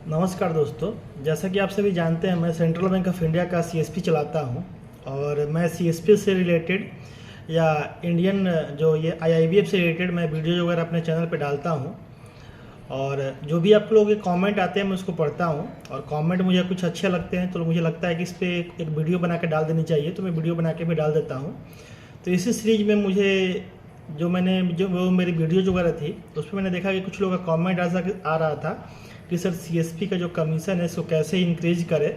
नमस्कार दोस्तों। जैसा कि आप सभी जानते हैं, मैं सेंट्रल बैंक ऑफ इंडिया का सीएसपी चलाता हूं और मैं सीएसपी से रिलेटेड या इंडियन जो ये आईआईबीएफ से रिलेटेड मैं वीडियो वगैरह अपने चैनल पे डालता हूं। और जो भी आप लोगों के कमेंट आते हैं मैं उसको पढ़ता हूं और कमेंट मुझे कुछ अच्छे लगते हैं तो मुझे लगता है कि इस पर एक वीडियो बना के डाल देनी चाहिए, तो मैं वीडियो बना के भी डाल देता हूँ। तो इसी सीरीज में मुझे जो वो मेरी वीडियो जो वगैरह थी उस पर मैंने देखा कि कुछ लोगों का कमेंट आ रहा था कि सर सीएसपी का जो कमीशन है इसको कैसे इंक्रीज करे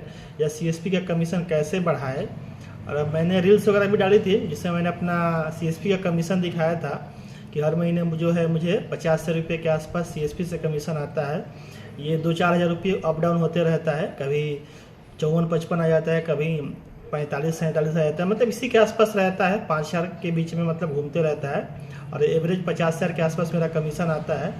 या सीएसपी का कमीशन कैसे बढ़ाए। और अब मैंने रील्स वगैरह भी डाली थी जिसमें मैंने अपना सीएसपी का कमीशन दिखाया था कि हर महीने जो है मुझे 50 से रुपये के आसपास सीएसपी से कमीशन आता है। ये 2-4 हज़ार रुपये अप डाउन होते रहता है, कभी 54-55 आ जाता है, कभी 45-47 आ जाता है, मतलब इसी के आसपास रहता है, 5,000 के बीच में मतलब घूमते रहता है। और एवरेज 50,000 के आसपास मेरा कमीशन आता है।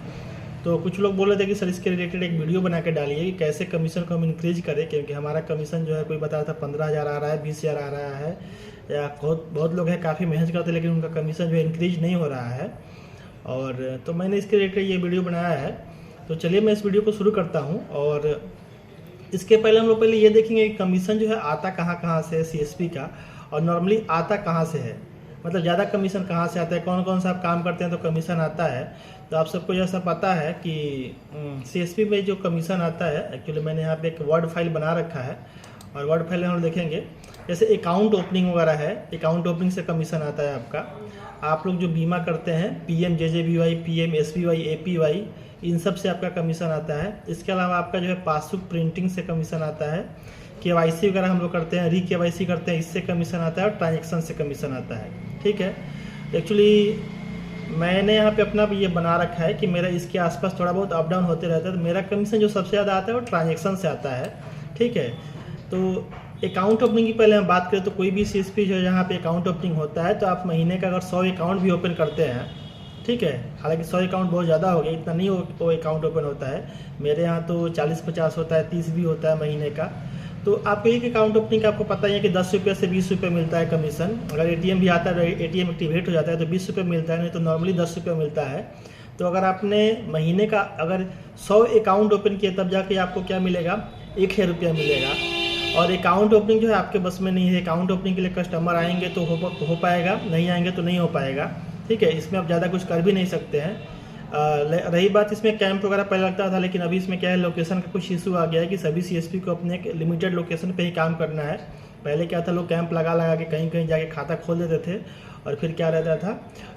तो कुछ लोग बोल रहे थे कि सर इसके रिलेटेड एक वीडियो बना के डालिए कि कैसे कमीशन को हम इंक्रीज करें, क्योंकि हमारा कमीशन जो है कोई बता रहा था 15,000 आ रहा है, 20,000 आ रहा है, या बहुत लोग हैं काफ़ी मेहनत करते हैं लेकिन उनका कमीशन जो है इंक्रीज नहीं हो रहा है। और तो मैंने इसके रिलेटेड ये वीडियो बनाया है। तो चलिए मैं इस वीडियो को शुरू करता हूँ। और इसके पहले हम लोग पहले ये देखेंगे कि कमीशन जो है आता कहाँ से है सीएसपी का, और नॉर्मली आता कहाँ से है, मतलब ज़्यादा कमीशन कहाँ से आता है, कौन कौन सा आप काम करते हैं तो कमीशन आता है। तो आप सबको जैसा पता है कि सीएसपी में जो कमीशन आता है, एक्चुअली मैंने यहाँ पे एक वर्ड फाइल बना रखा है और वर्ड फाइल में हम देखेंगे जैसे अकाउंट ओपनिंग वगैरह है, अकाउंट ओपनिंग से कमीशन आता है आपका। आप लोग जो बीमा करते हैं PMJJBY, PMSBY, APY, इन सब से आपका कमीशन आता है। इसके अलावा आपका जो है पासबुक प्रिंटिंग से कमीशन आता है, KYC वगैरह हम लोग करते हैं, KYC करते हैं, इससे कमीशन आता है, और ट्रांजेक्शन से कमीशन आता है। ठीक है, एक्चुअली मैंने यहाँ पे अपना ये बना रखा है कि मेरा इसके आसपास थोड़ा बहुत अप डाउन होते रहता है। तो मेरा कमीशन जो सबसे ज़्यादा आता है वो ट्रांजेक्शन से आता है। ठीक है, तो अकाउंट ओपनिंग की पहले हम बात करें तो कोई भी सीएसपी जो यहाँ पे अकाउंट ओपनिंग होता है तो आप महीने का अगर 100 अकाउंट भी ओपन करते हैं, ठीक है, हालांकि 100 अकाउंट बहुत ज़्यादा हो गया, इतना नहीं वो अकाउंट ओपन होता है, मेरे यहाँ तो 40-50 होता है, 30 भी होता है महीने का। तो आपको एक अकाउंट ओपनिंग का आपको पता ही है कि 10 रुपये से 20 रुपये मिलता है कमीशन। अगर एटीएम भी आता है, एटीएम एक्टिवेट हो जाता है तो 20 रुपये मिलता है, नहीं तो नॉर्मली 10 रुपये मिलता है। तो अगर आपने महीने का अगर 100 अकाउंट ओपन किए तब जाके आपको क्या मिलेगा, 1,000 रुपया मिलेगा। और अकाउंट ओपनिंग जो है आपके बस में नहीं है, अकाउंट ओपनिंग के लिए कस्टमर आएंगे तो हो पाएगा, नहीं आएंगे तो नहीं हो पाएगा। ठीक है, इसमें आप ज़्यादा कुछ कर भी नहीं सकते हैं। रही बात इसमें कैंप वगैरह पहले लगता था, लेकिन अभी इसमें क्या है, लोकेशन का कुछ इशू आ गया है कि सभी सीएसपी को अपने लिमिटेड लोकेशन पे ही काम करना है। पहले क्या था, लोग कैंप लगा के कहीं कहीं जाके खाता खोल देते थे और फिर क्या रहता था,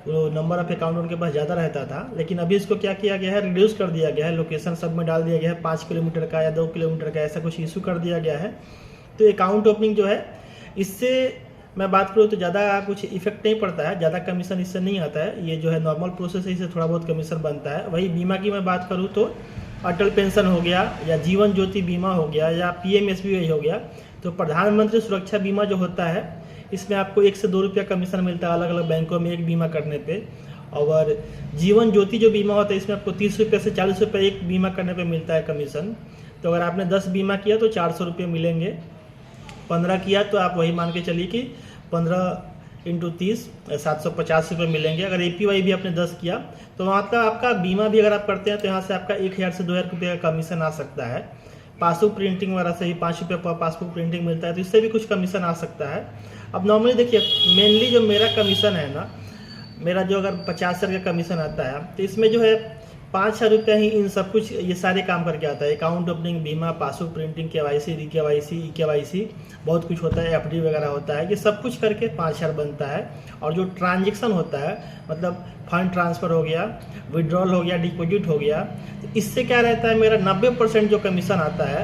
वो नंबर ऑफ अकाउंट उनके पास ज़्यादा रहता था। लेकिन अभी इसको क्या किया गया है, रिड्यूस कर दिया गया है, लोकेशन सब में डाल दिया गया है, 5 किलोमीटर का या 2 किलोमीटर का, ऐसा कुछ इशू कर दिया गया है। तो अकाउंट ओपनिंग जो है, इससे मैं बात करूँ तो ज़्यादा कुछ इफेक्ट नहीं पड़ता है, ज़्यादा कमीशन इससे नहीं आता है। ये जो है नॉर्मल प्रोसेस है, इससे थोड़ा बहुत कमीशन बनता है। वही बीमा की मैं बात करूँ तो अटल पेंशन हो गया, या जीवन ज्योति बीमा हो गया, या PMSBY हो गया, तो प्रधानमंत्री सुरक्षा बीमा जो होता है इसमें आपको 1 से 2 रुपया कमीशन मिलता है अलग अलग बैंकों में एक बीमा करने पे। और जीवन ज्योति जो बीमा होता है इसमें आपको 30 रुपये से 40 रुपये एक बीमा करने पे मिलता है कमीशन। तो अगर आपने 10 बीमा किया तो 400 रुपये मिलेंगे, 15 किया तो आप वही मान के चलिए कि 15 × 30 750 रुपये मिलेंगे। अगर APY भी आपने 10 किया तो मतलब आपका बीमा भी अगर आप करते हैं तो यहाँ से आपका 1,000 से 2,000 रुपये का कमीशन आ सकता है। पासबुक प्रिंटिंग वगैरह से ही 5 रुपये पर पासबुक प्रिंटिंग मिलता है, तो इससे भी कुछ कमीशन आ सकता है। अब नॉर्मली देखिए, मेनली जो मेरा कमीशन है ना, मेरा जो अगर 50,000 का कमीशन आता है तो इसमें जो है 5,000 रुपया ही इन सब कुछ ये सारे काम करके आता है। अकाउंट ओपनिंग, बीमा, पासबुक प्रिंटिंग, KYC, KYC, बहुत कुछ होता है, FD वगैरह होता है, ये सब कुछ करके 5,000 बनता है। और जो ट्रांजेक्शन होता है, मतलब फंड ट्रांसफ़र हो गया, विड्रॉल हो गया, डिपॉजिट हो गया, तो इससे क्या रहता है, मेरा 90% जो कमीशन आता है,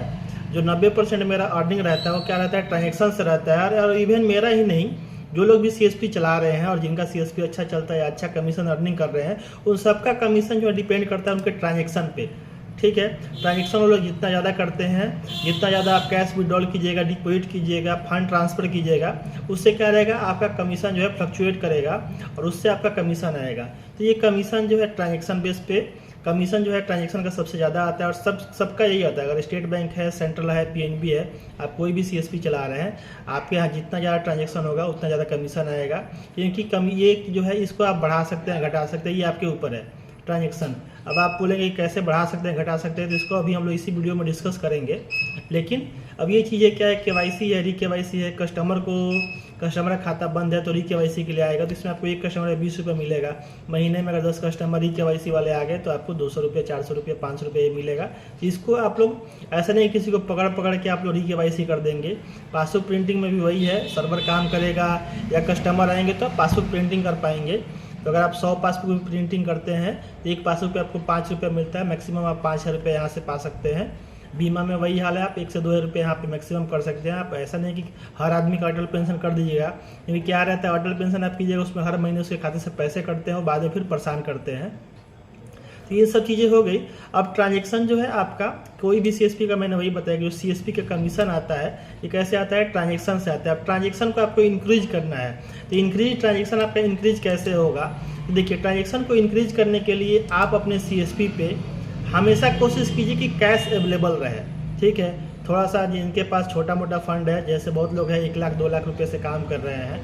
जो 90% मेरा अर्निंग रहता है वो क्या रहता है, ट्रांजेक्शन से रहता है। और इवन मेरा ही नहीं, जो लोग भी सीएसपी चला रहे हैं और जिनका सीएसपी अच्छा चलता है, अच्छा कमीशन अर्निंग कर रहे हैं, उन सबका कमीशन जो डिपेंड करता है उनके ट्रांजेक्शन पे। ठीक है, ट्रांजेक्शन वो लोग जितना ज़्यादा करते हैं, जितना ज़्यादा आप कैश विड्रॉल कीजिएगा, डिपॉजिट कीजिएगा, फंड ट्रांसफ़र कीजिएगा, उससे क्या रहेगा, आपका कमीशन जो है फ्लक्चुएट करेगा और उससे आपका कमीशन आएगा। तो ये कमीशन जो है ट्रांजेक्शन बेस पे कमीशन जो है ट्रांजेक्शन का सबसे ज़्यादा आता है। और सबका यही होता है, अगर स्टेट बैंक है, सेंट्रल है, PNB है, आप कोई भी सीएसपी चला रहे हैं, आपके यहाँ जितना ज़्यादा ट्रांजेक्शन होगा उतना ज़्यादा कमीशन आएगा। क्योंकि ये जो है इसको आप बढ़ा सकते हैं, घटा सकते हैं, ये आपके ऊपर है। ट्रांजेक्शन अब आप बोलेंगे कि कैसे बढ़ा सकते हैं, घटा सकते हैं, तो इसको अभी हम लोग इसी वीडियो में डिस्कस करेंगे। लेकिन अब ये चीज़ें क्या है, KYC है, री-KYC है, कस्टमर का खाता बंद है तो री-KYC के लिए आएगा, तो इसमें आपको एक कस्टमर में 20 रुपये मिलेगा। महीने में अगर 10 कस्टमर री-KYC वाले आ गए तो आपको 200 रुपये, 400 रुपये, 500 रुपये मिलेगा। तो इसको आप लोग ऐसा नहीं किसी को पकड़ के आप लोग री-KYC कर देंगे। पासबुक प्रिंटिंग में भी वही है, सर्वर काम करेगा या कस्टमर आएंगे तो आप पासबुक प्रिंटिंग कर पाएंगे। तो अगर आप 100 पासबुक प्रिंटिंग करते हैं तो एक पासबुक पे आपको 5 रुपये मिलता है, मैक्सिमम आप 5,000 रुपये यहाँ से पा सकते हैं। बीमा में वही हाल है, आप 1 से 2 रुपये यहाँ पे मैक्सिमम कर सकते हैं। आप ऐसा नहीं कि हर आदमी का अटल पेंशन कर दीजिएगा, क्योंकि क्या रहता है, अटल पेंशन आप कीजिएगा उसमें हर महीने उसके खाते से पैसे कटते हैं और बाद में फिर परेशान करते हैं। तो ये सब चीज़ें हो गई। अब ट्रांजेक्शन जो है आपका, कोई भी CSP का मैंने वही बताया कि जो CSP का कमीशन आता है ये कैसे आता है, ट्रांजेक्शन से आता है। अब ट्रांजेक्शन को आपको इंक्रीज करना है, तो इंक्रीज ट्रांजेक्शन आपका इंक्रीज कैसे होगा, तो देखिए ट्रांजेक्शन को इंक्रीज करने के लिए आप अपने CSP पे हमेशा कोशिश कीजिए कि कैश अवेलेबल रहे, ठीक है। थोड़ा सा जिनके पास छोटा मोटा फंड है, जैसे बहुत लोग हैं 1 लाख 2 लाख रुपये से काम कर रहे हैं,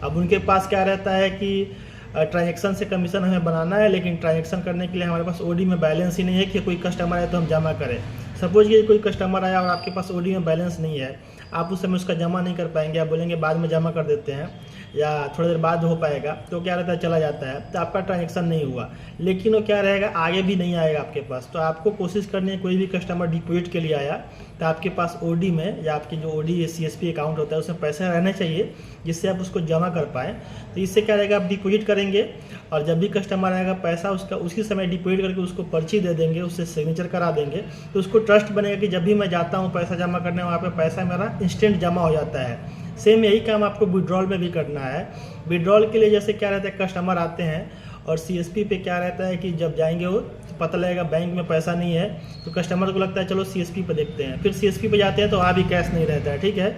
अब उनके पास क्या रहता है कि ट्रांजेक्शन से कमीशन हमें बनाना है, लेकिन ट्रांजेक्शन करने के लिए हमारे पास OD में बैलेंस ही नहीं है कि कोई कस्टमर आए तो हम जमा करें। सपोज ये कोई कस्टमर आया और आपके पास OD में बैलेंस नहीं है, आप उस समय उसका जमा नहीं कर पाएंगे, आप बोलेंगे बाद में जमा कर देते हैं या थोड़ी देर बाद हो पाएगा, तो क्या रहता है चला जाता है, तो आपका ट्रांजेक्शन नहीं हुआ। लेकिन वो क्या रहेगा, आगे भी नहीं आएगा आपके पास। तो आपको कोशिश करनी है, कोई भी कस्टमर डिपॉजिट के लिए आया तो आपके पास OD में या आपकी जो OD CSP अकाउंट होता है उसमें पैसे रहने चाहिए जिससे आप उसको जमा कर पाएँ। तो इससे क्या रहेगा, आप डिपॉजिट करेंगे और जब भी कस्टमर आएगा पैसा उसका उसी समय डिपॉजिट करके उसको पर्ची दे देंगे, उससे सिग्नेचर करा देंगे, तो उसको ट्रस्ट बनेगा कि जब भी मैं जाता हूँ पैसा जमा करने, वहाँ पे पैसा मेरा इंस्टेंट जमा हो जाता है। सेम यही काम आपको विड्रॉल में भी करना है। विड्रॉल के लिए जैसे क्या रहता है, कस्टमर आते हैं और CSP पे क्या रहता है कि जब जाएंगे वो तो पता लगेगा बैंक में पैसा नहीं है, तो कस्टमर को लगता है चलो CSP पे देखते हैं, फिर CSP पे जाते हैं तो वहाँ भी कैश नहीं रहता है, ठीक है।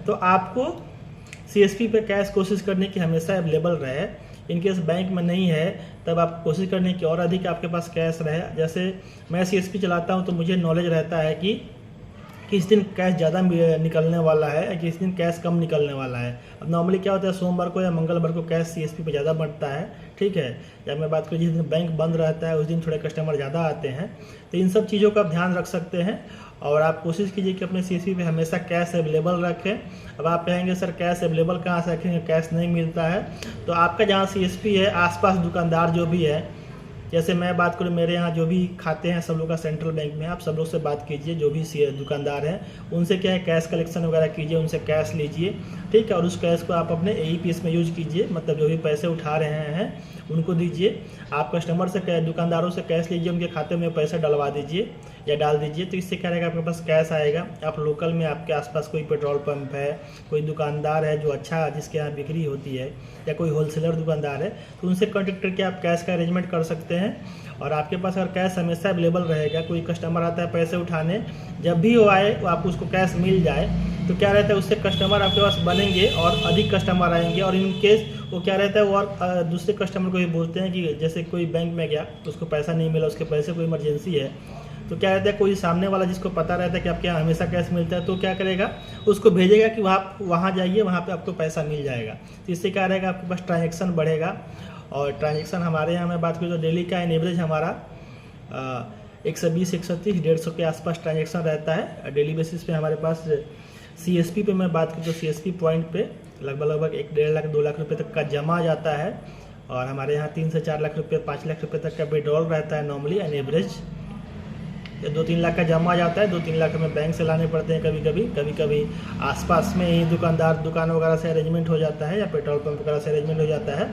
तो आपको CSP पे कैश कोशिश करने की हमेशा अवेलेबल रहे। इनकेस बैंक में नहीं है तब आप कोशिश करने की और अधिक आपके पास कैश रहे। जैसे मैं CSP चलाता हूँ तो मुझे नॉलेज रहता है कि किस दिन कैश ज़्यादा निकलने वाला है या किस दिन कैश कम निकलने वाला है। अब नॉर्मली क्या होता है, सोमवार को या मंगलवार को कैश CSP पे ज़्यादा बढ़ता है, ठीक है। या मैं बात करूँ जिस दिन बैंक बंद रहता है उस दिन थोड़े कस्टमर ज़्यादा आते हैं। तो इन सब चीज़ों का आप ध्यान रख सकते हैं और आप कोशिश कीजिए कि अपने CSP पे हमेशा कैश अवेलेबल रखें। अब आप कहेंगे सर कैश अवेलेबल कहाँ से रखेंगे, कैश नहीं मिलता है, तो आपका जहाँ CSP है आसपास दुकानदार जो भी है, जैसे मैं बात करूँ मेरे यहाँ जो भी खाते हैं सब लोग का सेंट्रल बैंक में, आप सब लोग से बात कीजिए, जो भी दुकानदार हैं उनसे क्या है कैश कलेक्शन वगैरह कीजिए, उनसे कैश लीजिए, ठीक है। और उस कैश को आप अपने AEPS में यूज कीजिए, मतलब जो भी पैसे उठा रहे हैं उनको दीजिए। आप कस्टमर से दुकानदारों से कैश लीजिए, उनके खाते में पैसे डलवा दीजिए या डाल दीजिए, तो इससे क्या रहेगा आपके पास कैश आएगा। आप लोकल में आपके आसपास कोई पेट्रोल पंप है, कोई दुकानदार है जो अच्छा जिसके यहाँ बिक्री होती है या कोई होलसेलर दुकानदार है, तो उनसे कॉन्टेक्ट करके आप कैश का अरेंजमेंट कर सकते हैं। और आपके पास अगर कैश हमेशा अवेलेबल रहेगा, कोई कस्टमर आता है पैसे उठाने, जब भी वो आए वो आपको उसको कैश मिल जाए, तो क्या रहता है उससे कस्टमर आपके पास बनेंगे और अधिक कस्टमर आएंगे। और इन केस वो क्या रहता है वो और दूसरे कस्टमर को भी बोलते हैं कि जैसे कोई बैंक में गया उसको पैसा नहीं मिला, उसके पैसे कोई इमरजेंसी है, तो क्या रहता है कोई सामने वाला जिसको पता रहता है कि आपके यहाँ हमेशा कैश मिलता है, तो क्या करेगा उसको भेजेगा कि वहाँ जाइए, वहाँ पे आपको पैसा मिल जाएगा। तो इससे क्या रहेगा आपके पास ट्रांजेक्शन बढ़ेगा। और ट्रांजेक्शन हमारे यहाँ मैं बात करूँ तो डेली का इन एवरेज हमारा 120, 130, 150 के आसपास ट्रांजेक्शन रहता है डेली बेसिस पे हमारे पास। CSP पे मैं बात करूँ तो CSP पॉइंट पे लगभग 1-1.5 लाख 2 लाख रुपये तक का जमा जाता है और हमारे यहाँ 3 से 4 लाख रुपये 5 लाख रुपये तक का विड्रॉल रहता है नॉर्मली एन एवरेज। 2-3 लाख का जमा जाता है, 2-3 लाख हमें बैंक से लाने पड़ते हैं कभी कभी आसपास में ही दुकान वगैरह से अरेंजमेंट हो जाता है या पेट्रोल पंप वगैरह से अरेंजमेंट हो जाता है।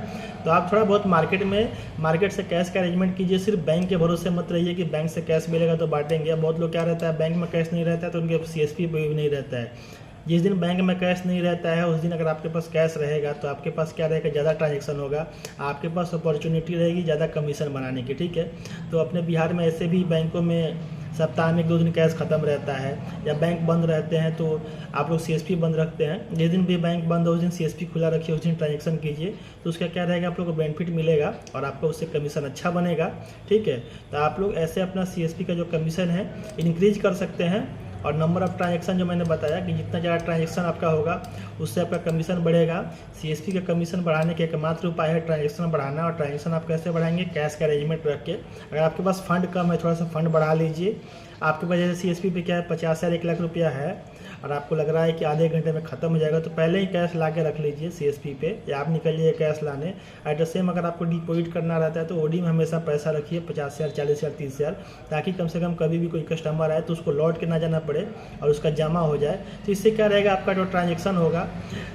तो आप थोड़ा बहुत मार्केट से कैश का अरेंजमेंट कीजिए। सिर्फ बैंक के भरोसे मत रहिए कि बैंक से कैश मिलेगा तो बांटेंगे। बहुत लोग क्या रहता है बैंक में कैश नहीं रहता है तो उनके CSP पे भी नहीं रहता है। जिस दिन बैंक में कैश नहीं रहता है उस दिन अगर आपके पास कैश रहेगा तो आपके पास क्या रहेगा, ज़्यादा ट्रांजेक्शन होगा, आपके पास अपॉर्चुनिटी रहेगी ज़्यादा कमीशन बनाने की, ठीक है। तो अपने बिहार में ऐसे भी बैंकों में सप्ताह में 1-2 दिन कैश ख़त्म रहता है या बैंक बंद रहते हैं तो आप लोग CSP बंद रखते हैं। जिस दिन भी बैंक बंद हो उस दिन CSP खुला रखिए, उस दिन ट्रांजेक्शन कीजिए, तो उसका क्या रहेगा आप लोग को बेनिफिट मिलेगा और आपको उससे कमीशन अच्छा बनेगा, ठीक है। तो आप लोग ऐसे अपना CSP का जो कमीशन है इंक्रीज कर सकते हैं और नंबर ऑफ ट्रांजेक्शन जो मैंने बताया कि जितना ज़्यादा ट्रांजेक्शन आपका होगा उससे आपका कमीशन बढ़ेगा। सीएसपी का कमीशन बढ़ाने के एकमात्र उपाय है ट्रांजेक्शन बढ़ाना। और ट्रांजेक्शन आप कैसे बढ़ाएंगे? कैश का अरेंजमेंट रख के। अगर आपके पास फंड कम है, थोड़ा सा फंड बढ़ा लीजिए। आपके पास जैसे सीएसपी पे क्या है, 50,000 1 लाख रुपया है और आपको लग रहा है कि आधे घंटे में ख़त्म हो जाएगा, तो पहले ही कैश ला के रख लीजिए सीएसपी पे, या आप निकल जाइए कैश लाने। एट द सेम अगर आपको डिपॉजिट करना रहता है तो ओडी में हमेशा पैसा रखिए 50,000, 40,000, 30,000, ताकि कम से कम कभी भी कोई कस्टमर आए तो उसको लौट के ना जाना पड़े और उसका जमा हो जाए। तो इससे क्या रहेगा, आपका जो ट्रांजेक्शन होगा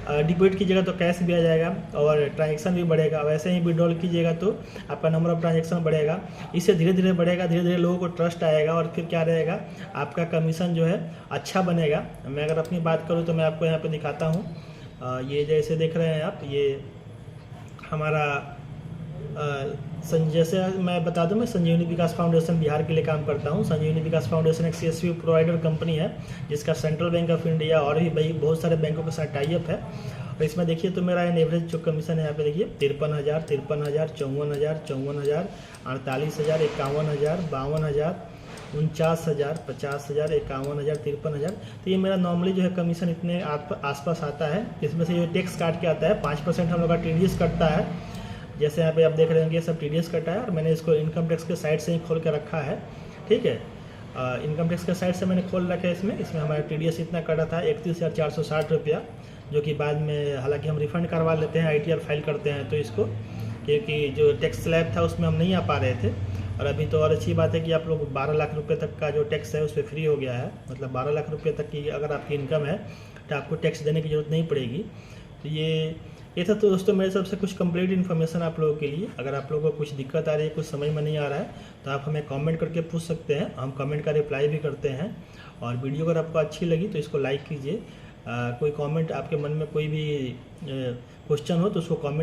डिपॉजिट कीजिएगा तो कैश भी आ जाएगा और ट्रांजेक्शन भी बढ़ेगा। वैसे ही विड्रॉल कीजिएगा तो आपका नंबर ऑफ ट्रांजेक्शन बढ़ेगा। इससे धीरे धीरे बढ़ेगा, धीरे धीरे लोगों को ट्रस्ट आएगा और फिर क्या रहेगा, आपका कमीशन जो है अच्छा बनेगा। मैं अगर अपनी बात करूँ तो मैं आपको यहाँ पे दिखाता हूँ। ये जैसे देख रहे हैं आप, ये हमारा जैसे मैं बता दूं, मैं संजीवनी विकास फाउंडेशन बिहार के लिए काम करता हूं। संजीवनी विकास फाउंडेशन एक सीएसपी प्रोवाइडर कंपनी है जिसका सेंट्रल बैंक ऑफ इंडिया और भी बहुत सारे बैंकों के साथ टाई अप है। और इसमें देखिए तो मेरा एवरेज जो कमीशन है यहाँ पे देखिए 53,000, 53,000, 54,000, 54,000, 48,000, 51,000, 52,000, 49,000, 50,000, 51,000, 53,000। तो ये मेरा नॉर्मली जो है कमीशन इतने आसपास आता है। इसमें से जो टैक्स काट के आता है 5% हम लोग का टीडीएस कटता है। जैसे यहाँ पे आप देख रहे होंगे सब टीडीएस कटा है और मैंने इसको इनकम टैक्स के साइड से ही खोल के रखा है। ठीक है, इनकम टैक्स के साइड से मैंने खोल रखा है। इसमें हमारा टीडीएस इतना कटा था 31,460 रुपया, जो कि बाद में हालांकि हम रिफंड करवा लेते हैं, आईटीआर फाइल करते हैं तो इसको, क्योंकि जो टैक्स स्लैब था उसमें हम नहीं आ पा रहे थे। और अभी तो और अच्छी बात है कि आप लोग 12 लाख रुपए तक का जो टैक्स है उस पर फ्री हो गया है। मतलब 12 लाख रुपए तक की अगर आपकी इनकम है तो आपको टैक्स देने की ज़रूरत नहीं पड़ेगी। तो ये था तो दोस्तों मेरे तरफ से कुछ कंप्लीट इन्फॉर्मेशन आप लोगों के लिए। अगर आप लोगों को कुछ दिक्कत आ रही है, कुछ समझ में नहीं आ रहा है, तो आप हमें कमेंट करके पूछ सकते हैं, हम कमेंट का रिप्लाई भी करते हैं। और वीडियो अगर आपको अच्छी लगी तो इसको लाइक कीजिए। कोई कमेंट आपके मन में कोई भी क्वेश्चन हो तो उसको कमेंट